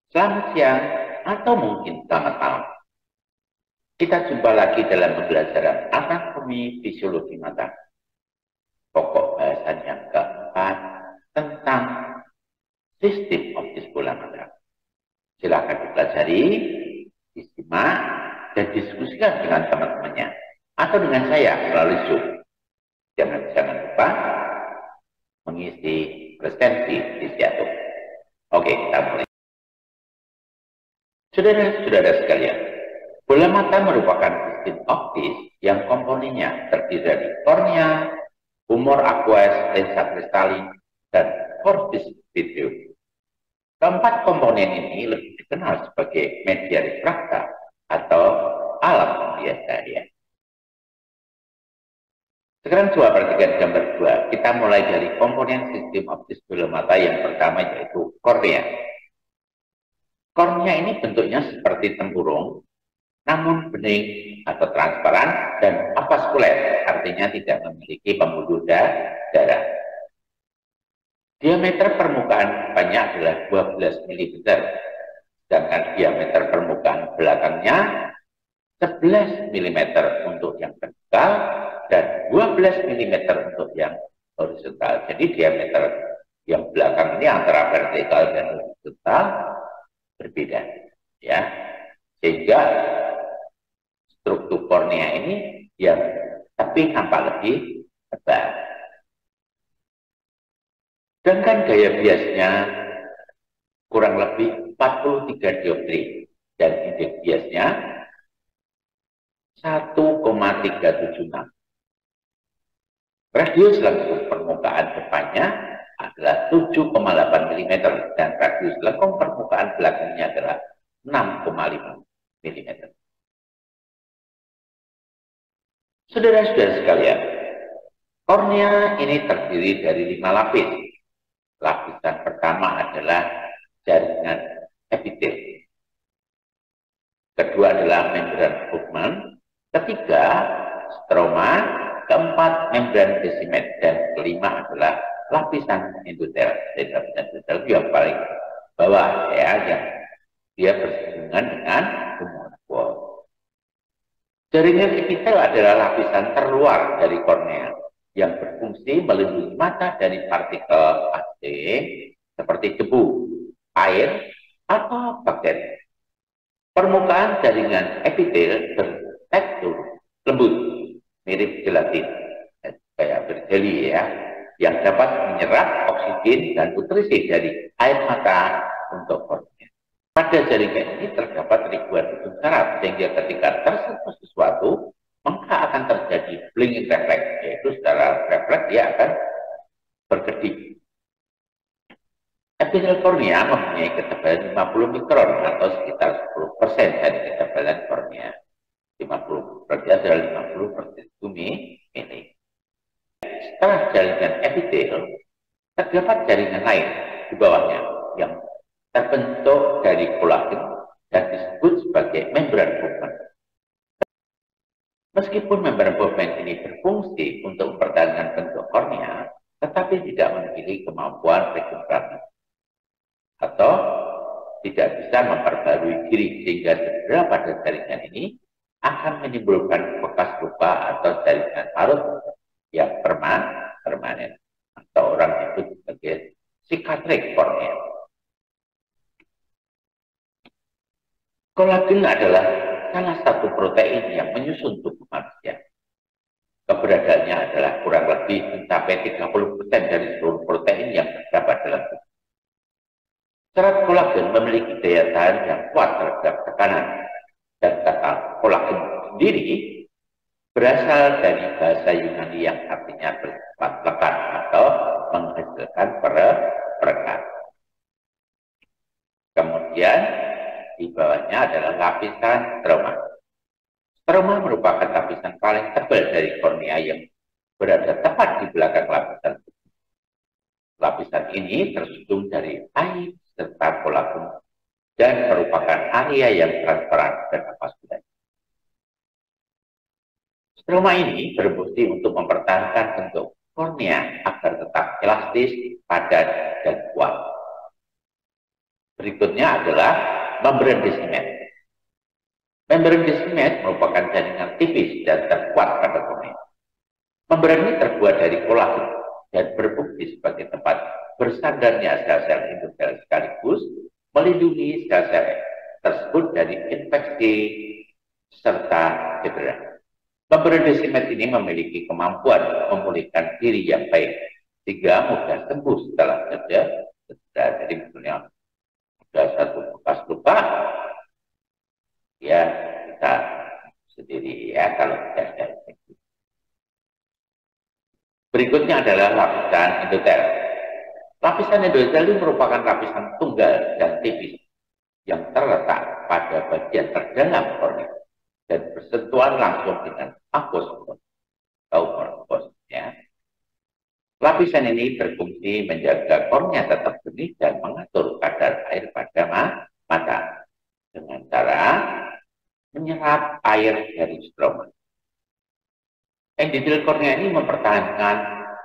Selamat siang atau mungkin selamat malam. Kita jumpa lagi dalam pembelajaran anatomi fisiologi mata. Pokok bahasan yang keempat tentang sistem optis bola mata. Silakan dipelajari, disimak, dan diskusikan dengan teman-temannya atau dengan saya melalui Zoom. Jangan lupa mengisi presensi di situ. Oke, kita mulai. Saudara-saudara sekalian, bola mata merupakan sistem optis yang komponennya terdiri dari kornea, humor aqueous, lensa kristalin, dan corpus vitreum. Keempat komponen ini lebih dikenal sebagai media refrakta atau alat pembias cahaya. Sekarang coba perhatikan gambar 2. Kita mulai dari komponen sistem optis bola mata yang pertama yaitu kornea. Kornea ini bentuknya seperti tempurung, namun bening atau transparan dan avaskuler, artinya tidak memiliki pembuluh darah. Diameter permukaan depannya adalah 12 mm, sedangkan diameter permukaan belakangnya 11 mm untuk yang vertikal dan 12 mm untuk yang horizontal. Jadi diameter yang belakang ini antara vertikal dan horizontal berbeda, ya, sehingga struktur kornea ini yang tapi nampak lebih tebal. Sedangkan gaya biasnya kurang lebih 43 dioptri dan indeks biasnya 1,376. Radius lengkung permukaan depannya adalah 7,8 mm dan radius lengkung permukaan belakangnya adalah 6,5 mm. Saudara-saudara sekalian, kornea ini terdiri dari 5 lapis. Lapisan pertama adalah jaringan epitel. Kedua adalah membran Bowman. Ketiga, stroma. Keempat, membran desimet. Dan kelima adalah lapisan endotel. Jadi lapisan endotel itu yang paling bawah, ya, yang dia bersinggungan dengan humor wall. Jaringan epitel adalah lapisan terluar dari kornea yang berfungsi melindungi mata dari partikel asing seperti debu, air, atau bakteri. Permukaan jaringan epitel bertekstur lembut, mirip gelatin, kayak berjeli, ya, yang dapat menyerap oksigen dan nutrisi dari air mata untuk kornea. Pada jaringan ini terdapat ribuan ujung saraf, sehingga ketika tersentuh sesuatu, maka akan terjadi blinking refleks, yaitu secara refleks dia akan berkedip. Epitel kornea mempunyai ketebalan 50 mikron atau sekitar 10% dari ketebalan kornea. 50 berarti adalah 50% mili. Setelah jaringan epitel, terdapat jaringan lain di bawahnya yang terbentuk dari kolagen dan disebut sebagai membran Bowman. Meskipun membran Bowman ini berfungsi untuk mempertahankan bentuk kornea, tetapi tidak memiliki kemampuan regenerasi atau tidak bisa memperbarui diri, sehingga cedera pada jaringan ini akan menimbulkan bekas luka atau jaringan parut yang permanen atau orang sebut sebagai sikatrik kornea. Kolagen adalah salah satu protein yang menyusun tubuh manusia. Keberadaannya adalah kurang lebih mencapai 30% dari seluruh protein yang terdapat dalam tubuh. Serat kolagen memiliki daya tahan yang kuat terhadap tekanan, dan kata kolagen sendiri berasal dari bahasa Yunani yang artinya bersifat lekat atau menghasilkan perekat. Kemudian di bawahnya adalah lapisan stroma. Stroma merupakan lapisan paling tebal dari kornea yang berada tepat di belakang lapisan. Lapisan ini tersusun dari air serta kolagen dan merupakan area yang transparan dan avaskuler. Stroma ini berfungsi untuk mempertahankan bentuk kornea agar tetap elastis, padat, dan kuat. Berikutnya adalah membran desimet. Membran desimet merupakan jaringan tipis dan terkuat pada kornea. Membran ini terbuat dari kolagen dan berfungsi sebagai tempat bersandarnya sel-sel endotel sekaligus melindungi sel-sel tersebut dari infeksi serta cedera. Membran desimet ini memiliki kemampuan memulihkan diri yang baik sehingga mudah sembuh setelah cedera. Jadi misalnya ada satu bekas luka, ya kita sendiri ya kalau tidak ada infeksi. Berikutnya adalah lapisan endotel. Lapisan endotel ini merupakan lapisan tunggal dan tipis yang terletak pada bagian terdalam kornea dan bersentuhan langsung dengan aqueous atau mucosnya. Lapisan ini berfungsi menjaga kornea tetap jernih dan mengatur kadar air pada mata dengan cara menyerap air dari stroma. Endotel kornea ini mempertahankan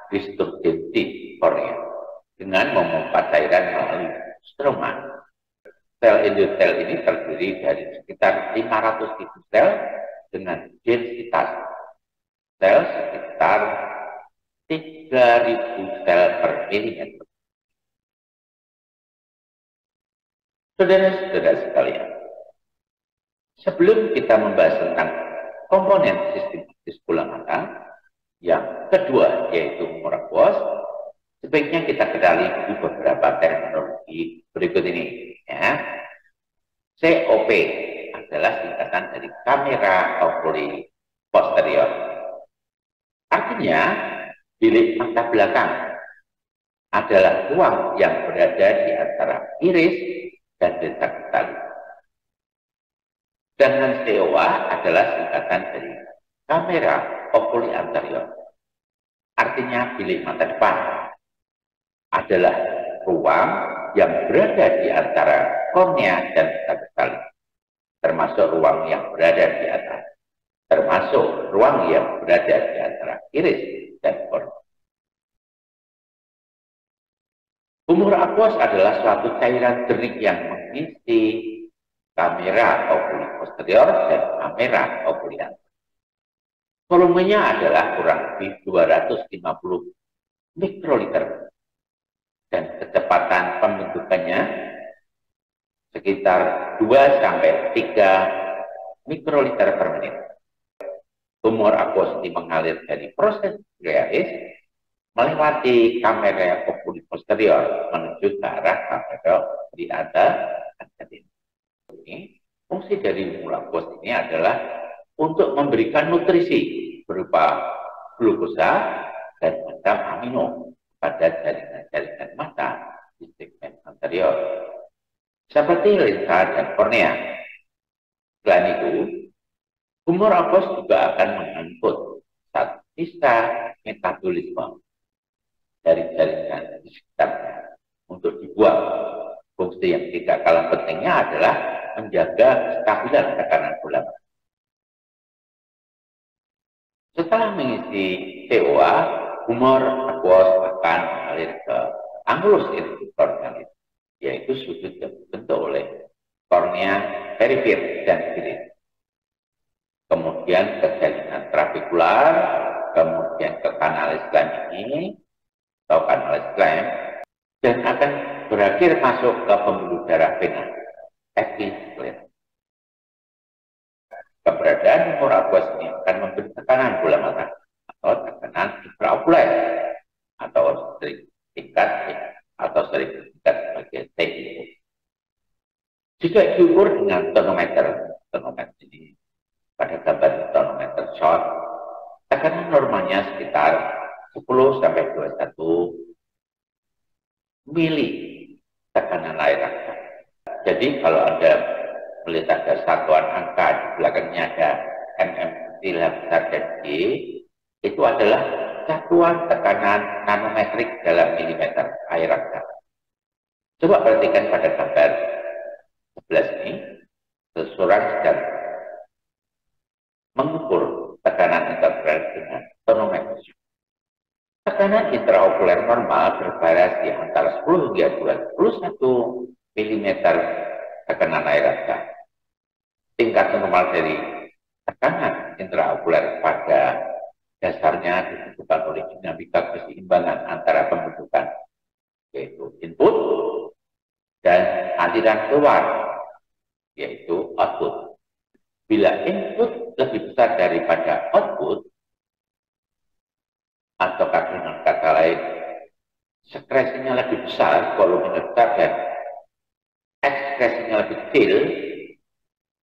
disturgensi kornea dengan memompa cairan melalui stroma. Sel endotel ini terdiri dari sekitar 500.000 sel dengan densitas sel sekitar 3.000 sel per milimeter. Saudara-saudara sekalian, sebelum kita membahas tentang komponen sistem optis bola mata, yang kedua yaitu humor aqueous, sebaiknya kita kenali beberapa terminologi berikut ini. Ya. COP adalah singkatan dari kamera oculi posterior. Artinya, bilik mata belakang adalah ruang yang berada di antara iris dan lensa ketalis. Sedangkan COA adalah singkatan dari kamera oculi anterior. Artinya bilik mata depan adalah ruang yang berada di antara kornea dan lensa ketalis, termasuk ruang yang berada di atas, termasuk ruang yang berada di antara iris dan kornea. Humor aqueous adalah suatu cairan jernih yang mengisi kamera oculi posterior dan kamera oculi anterior. Volumenya adalah kurang lebih 250 mikroliter dan kecepatan pembentukannya sekitar 2-3 mikroliter per menit. Humor aqueous ini mengalir dari proses grealis melewati kamera oculi posterior menuju ke arah kamera di atas. Fungsi dari humor aqueous ini adalah untuk memberikan nutrisi berupa glukosa dan asam amino pada jaringan-jaringan mata di segmen anterior, seperti lensa dan kornea. Selain itu, humor aqueous juga akan mengangkut sisa metabolisme dari jaringan di sekitarnya untuk dibuang. Fungsi yang tidak kalah pentingnya adalah menjaga kestabilan tekanan bola mata. Setelah mengisi COA, humor aqueous akan mengalir ke angulus cornealis, yaitu sudut yang dibentuk oleh kornea periferi dan iris. Kemudian ke jaringan trabekular, kemudian ke kanalis lem ini atau kanalis lem, dan akan berakhir masuk ke pembuluh darah vena epithelium. Keberadaan humor aqueous ini akan memberi tekanan bola mata atau tekanan intraokuler atau sering disingkat sebagai TIO. Jika diukur dengan tonometer ini pada gambar tonometer short, tekanan normalnya sekitar 10-21 mili tekanan air aksa. Jadi kalau Anda melihat ada satuan angka di belakangnya ada mm besar dan G, itu adalah satuan tekanan nanometrik dalam milimeter air aksa. Coba perhatikan pada gambar 11 ini, seseorang sedang mengukur tekanan intraokuler dengan tonometer. Tekanan intraokuler normal bervariasi antara 10 hingga 21 mm tekanan air rata. Tingkat normal dari tekanan intraokuler pada dasarnya ditentukan oleh dinamika keseimbangan antara pembentukan, yaitu input, dan aliran keluar, yaitu output. Bila input lebih besar daripada output, atau dengan kata lain, sekresinya lebih besar, volumenya besar, dan ekskresinya lebih kecil,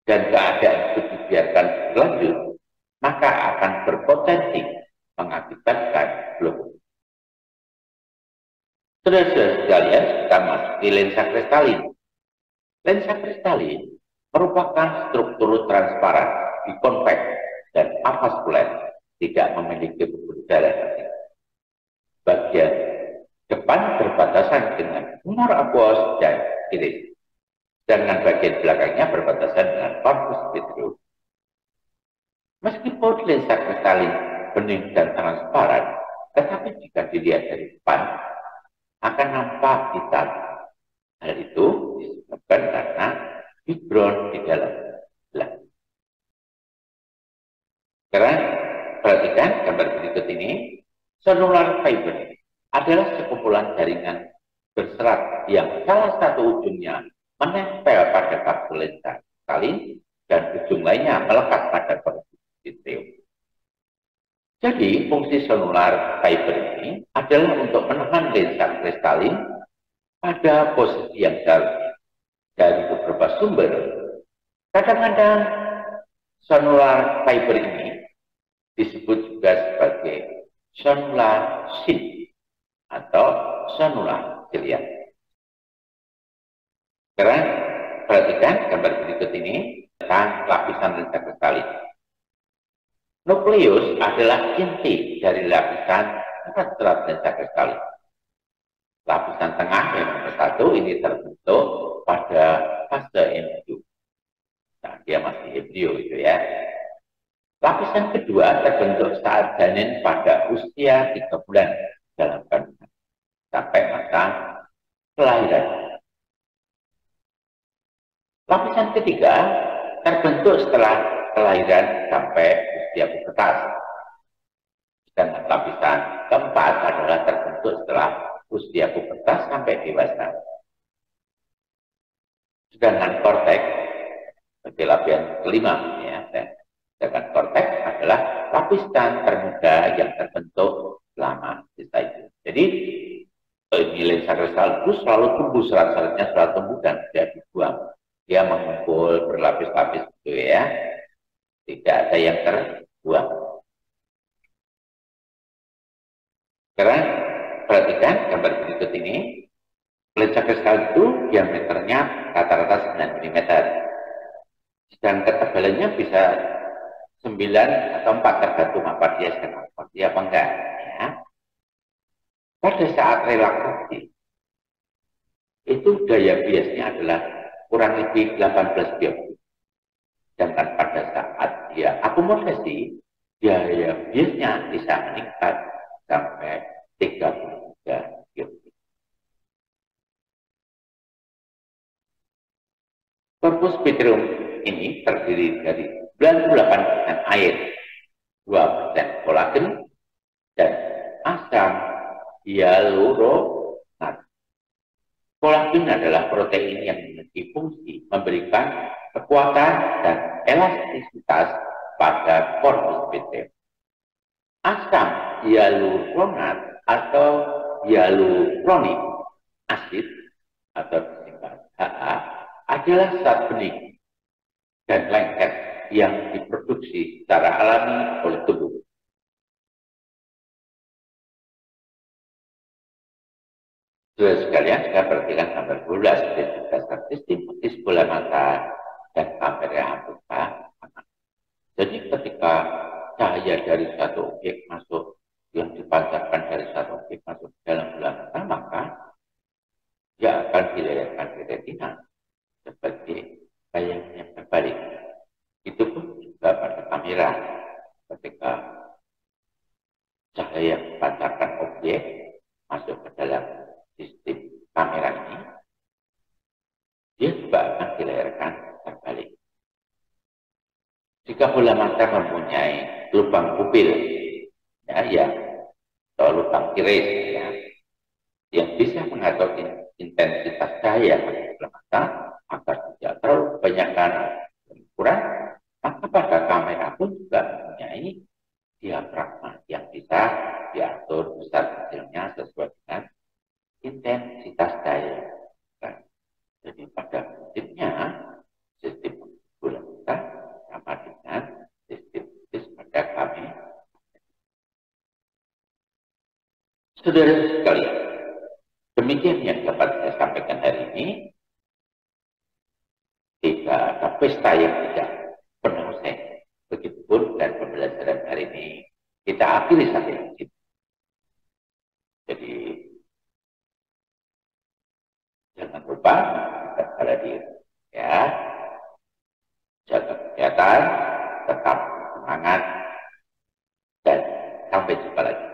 dan keadaan itu dibiarkan berlanjut, maka akan berpotensi mengakibatkan blok. Terus sekalian, kita masuki lensa kristalin. Lensa kristalin merupakan struktur transparan, bikonveks, dan avaskuler, tidak memiliki pembuluh darah. Bagian depan berbatasan dengan humor aqueous dan iris. Dengan bagian belakangnya berbatasan dengan corpus vitreum. Meskipun lensa kristalin bening dan transparan, tetapi jika dilihat dari depan akan nampak hitam. Hal itu disebabkan karena fibron di dalam gelas. Sekarang perhatikan gambar berikut ini. Cellular fiber adalah sekumpulan jaringan berserat yang salah satu ujungnya menempel pada kapsul lensa kristalin dan ujung lainnya melekat pada corpus vitreum. Jadi, fungsi cellular fiber ini adalah untuk menahan lensa kristalin pada posisi yang jauh dari beberapa sumber. Kadang-kadang cellular fiber ini disebut juga sebagai cellular sheath atau cellular cilia. Sekarang perhatikan gambar berikut ini tentang lapisan lensa kristalin. Nukleus adalah inti dari lapisan serat lensa kristalin. Lapisan tengah yang nomor 1 ini terbentuk pada fase embrio. Nah, dia masih embrio itu ya. Lapisan kedua terbentuk saat janin pada usia 3 bulan dalam kandungan sampai masa kelahiran. Lapisan ketiga terbentuk setelah kelahiran sampai usia pubertas. Sedangkan lapisan keempat adalah terbentuk setelah usia pubertas sampai dewasa. Sedangkan korteks sebagai lapisan kelima ya. Sedangkan korteks adalah lapisan termuda yang terbentuk selama sisa itu. Jadi lensa kristal itu selalu tumbuh, serat-seratnya selalu tumbuh dan tidak dibuang. Dia mengumpul berlapis-lapis gitu ya. Tidak ada yang terbuang. Sekarang perhatikan gambar berikut ini. Lensa kristal itu diameternya rata-rata 9 mm. Dan ketebalannya bisa 9 atau 4 tergantung apa dia sedang aktif apa enggak ya. Pada saat relaksasi itu daya biasnya adalah kurang lebih 18 biop. Sedangkan pada saat dia akomodasi daya biasnya bisa meningkat sampai 33 biop. Corpus vitreum ini terdiri dari 98% air, 2% kolagen, dan asam hyaluronat. Kolagen adalah protein yang memiliki fungsi memberikan kekuatan dan elastisitas pada corpus vitreum. Asam hyaluronat atau hyaluronik asid atau disingkat HA adalah zat bening dan lengket yang diproduksi secara alami oleh tubuh. Saudara sekalian, saya perhatikan gambar bola sebagai dasar statistik bola mata dan kamera terbuka. Jadi ketika cahaya dari satu objek masuk, yang dipancarkan dari satu objek masuk ke dalam bola mata, maka dia akan dilayarkan di retina sebagai bayangnya berbalik. Itu pun juga pada kamera. Ketika cahaya dipancarkan objek masuk ke dalam sistem kamera ini, dia Jika bola mata mempunyai lubang pupil, ya, atau lubang iris, ya, yang bisa mengatur intensitas cahaya pada bola mata agar tidak terlalu kebanyakan kurang, maka pada kamera pun juga mempunyai diafragma yang bisa diatur besar kecilnya sesuai dengan intensitas cahaya. Nah, jadi pada prinsipnya sistem bola mata sama dengan sistem pada kamera. Saudara sekalian, demikian yang dapat saya sampaikan hari ini. Tidak ada pesta yang tidak penuh usai. Begitupun dan pembelajaran hari ini kita akhiri sampai di sini. Jadi jangan lupa tetap pada diri, ya, jaga kesehatan, tetap semangat, dan sampai jumpa lagi.